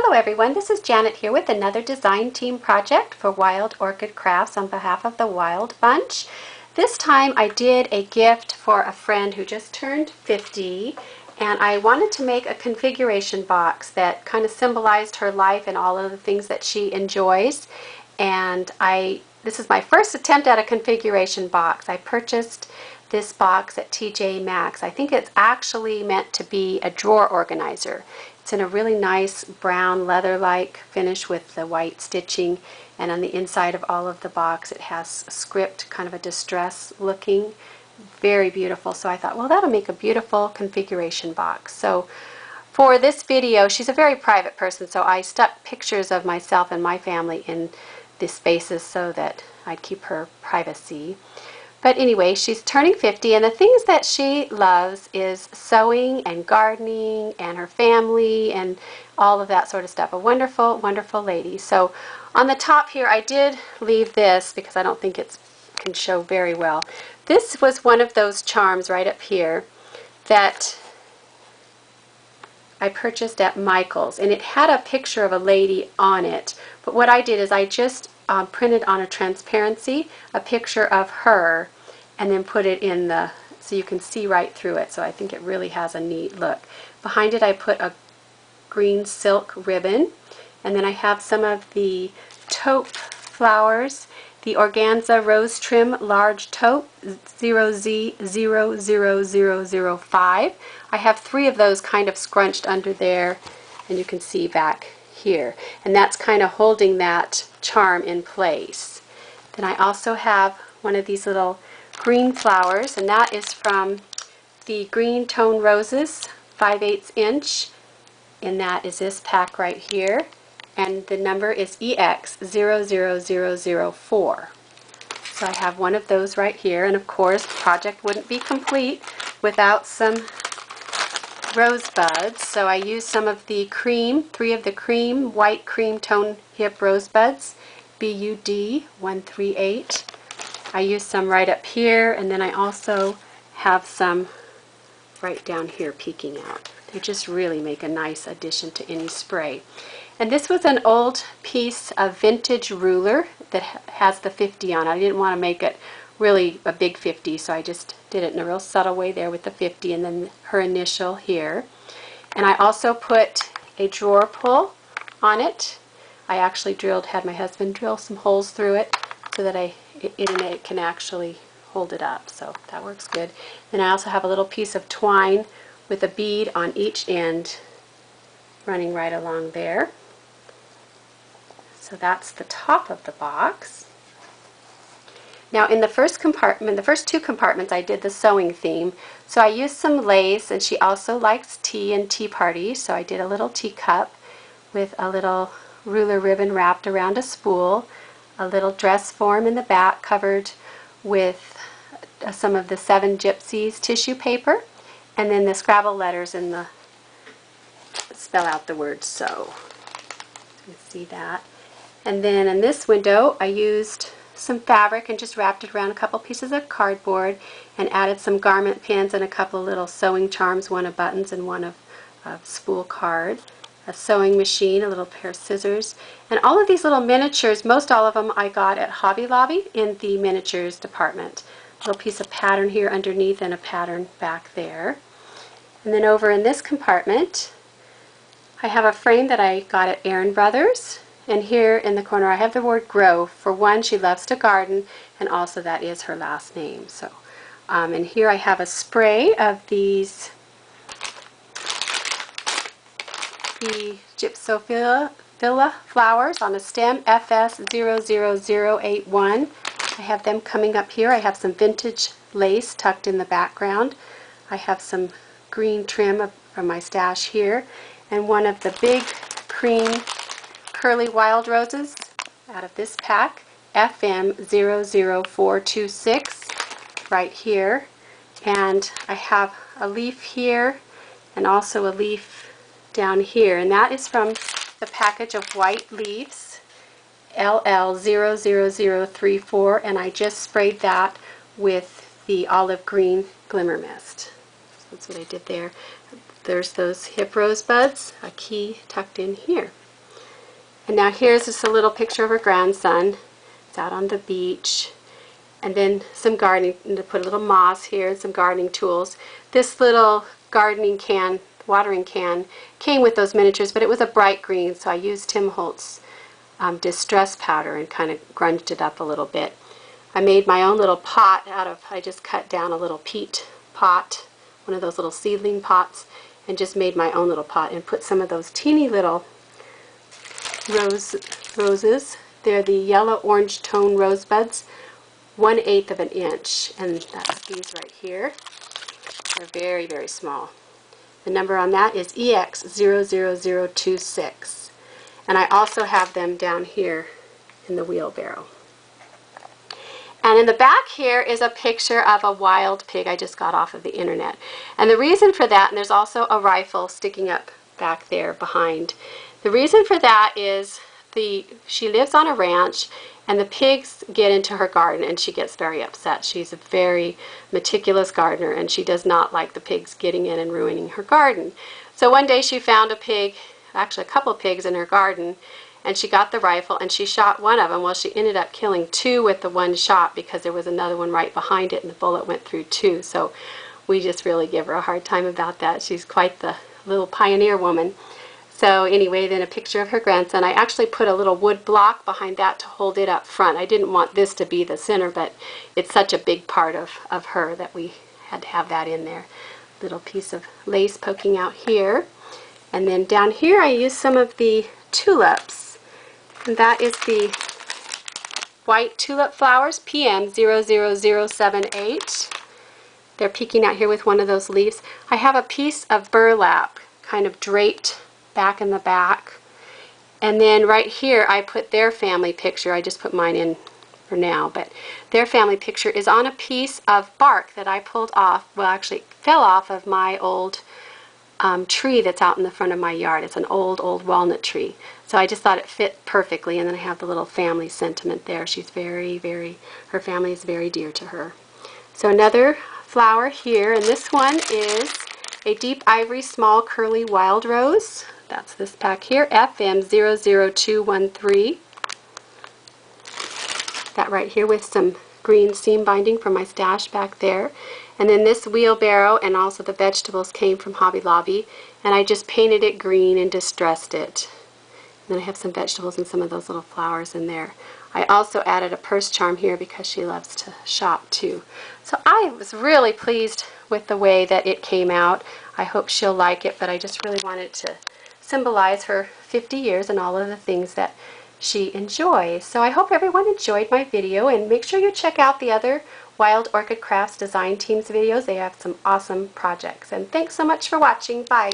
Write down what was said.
Hello everyone, this is Janet here with another design team project for Wild Orchid Crafts on behalf of the Wild Bunch. This time I did a gift for a friend who just turned 50, and I wanted to make a configuration box that kind of symbolized her life and all of the things that she enjoys. And this is my first attempt at a configuration box. I purchased this box at TJ Maxx. I think it's actually meant to be a drawer organizer. It's in a really nice brown leather-like finish with the white stitching, and on the inside of all of the box it has a script, kind of a distress looking, very beautiful. So I thought, well, that'll make a beautiful configuration box. So for this video, she's a very private person, so I stuck pictures of myself and my family in the spaces so that I'd keep her privacy. But anyway, she's turning 50, and the things that she loves is sewing and gardening and her family and all of that sort of stuff. A wonderful, wonderful lady. So on the top here, I did leave this because I don't think it can show very well. This was one of those charms right up here that I purchased at Michael's, and it had a picture of a lady on it. But what I did is I just printed on a transparency a picture of her and then put it in the, so you can see right through it. So I think it really has a neat look. Behind it I put a green silk ribbon, and then I have some of the taupe flowers, the Organza Rose Trim Large Taupe 0Z00005. I have 3 of those kind of scrunched under there, and you can see back here, and that's kind of holding that charm in place. Then I also have one of these little green flowers, and that is from the Green Tone Roses 5/8 inch, and that is this pack right here, and the number is EX00004. So I have one of those right here, and of course the project wouldn't be complete without some rosebuds. So I used some of the cream, 3 of the cream, white cream tone hip rosebuds, BUD 138. I used some right up here, and then I also have some right down here peeking out. They just really make a nice addition to any spray. And this was an old piece of vintage ruler that has the 50 on it. I didn't want to make it really a big 50, so I just did it in a real subtle way there with the 50 and then her initial here. And I also put a drawer pull on it. I actually had my husband drill some holes through it so that it can actually hold it up, so that works good. Then I also have a little piece of twine with a bead on each end running right along there. So that's the top of the box. Now in the first compartment, the first 2 compartments, I did the sewing theme. So I used some lace, and she also likes tea and tea parties, so I did a little teacup with a little ruler ribbon wrapped around a spool, a little dress form in the back covered with some of the 7 Gypsies tissue paper, and then the Scrabble letters in the spell out the word sew. You can see that. And then in this window I used some fabric and just wrapped it around a couple pieces of cardboard and added some garment pins and a couple of little sewing charms, one of buttons and one of spool card, a sewing machine, a little pair of scissors, and all of these little miniatures. Most all of them I got at Hobby Lobby in the miniatures department. A little piece of pattern here underneath and a pattern back there. And then over in this compartment I have a frame that I got at Aaron Brothers. And here in the corner I have the word grow. For one, she loves to garden, and also that is her last name. So, and here I have a spray of the Gypsophila flowers on a stem, FS00081. I have them coming up here. I have some vintage lace tucked in the background. I have some green trim from my stash here, and one of the big cream curly wild roses out of this pack, FM00426 right here. And I have a leaf here and also a leaf down here, and that is from the package of white leaves, LL00034, and I just sprayed that with the olive green glimmer mist. So that's what I did there. There's those hip rosebuds, a key tucked in here. And now here's just a little picture of her grandson. It's out on the beach. And then some gardening, and to put a little moss here and some gardening tools. This little gardening can, watering can, came with those miniatures, but it was a bright green, so I used Tim Holtz distress powder and kind of grunged it up a little bit. I made my own little pot out of, I just cut down a little peat pot, one of those little seedling pots, and just made my own little pot and put some of those teeny little roses. They're the yellow-orange tone rosebuds, 1/8 of an inch, and that's these right here. They're very, very small. The number on that is EX00026. And I also have them down here in the wheelbarrow. And in the back here is a picture of a wild pig I just got off of the internet. And the reason for that, and there's also a rifle sticking up back there behind. The reason for that is she lives on a ranch, and the pigs get into her garden and she gets very upset. She's a very meticulous gardener, and she does not like the pigs getting in and ruining her garden. So one day she found a pig, actually a couple of pigs in her garden, and she got the rifle and she shot one of them. Well, she ended up killing 2 with the one shot because there was another one right behind it and the bullet went through 2. So we just really give her a hard time about that. She's quite the little pioneer woman. So anyway, then a picture of her grandson. I actually put a little wood block behind that to hold it up front. I didn't want this to be the center, but it's such a big part of her that we had to have that in there. Little piece of lace poking out here. And then down here I used some of the tulips. And that is the white tulip flowers, PM 00078. They're peeking out here with one of those leaves. I have a piece of burlap kind of draped back in the back. And then right here I put their family picture. I just put mine in for now, but their family picture is on a piece of bark that I pulled off, well actually fell off of my old tree that's out in the front of my yard. It's an old walnut tree. So I just thought it fit perfectly, and then I have the little family sentiment there. She's her family is very dear to her. So another flower here, and this one is a deep ivory small curly wild rose. That's this pack here, FM 00213. That right here with some green seam binding from my stash back there. And then this wheelbarrow and also the vegetables came from Hobby Lobby, and I just painted it green and distressed it. And then I have some vegetables and some of those little flowers in there. I also added a purse charm here because she loves to shop too. So I was really pleased with the way that it came out. I hope she'll like it, but I just really wanted to symbolize her 50 years and all of the things that she enjoys. So I hope everyone enjoyed my video, and make sure you check out the other Wild Orchid Crafts Design Teams videos. They have some awesome projects. And thanks so much for watching. Bye.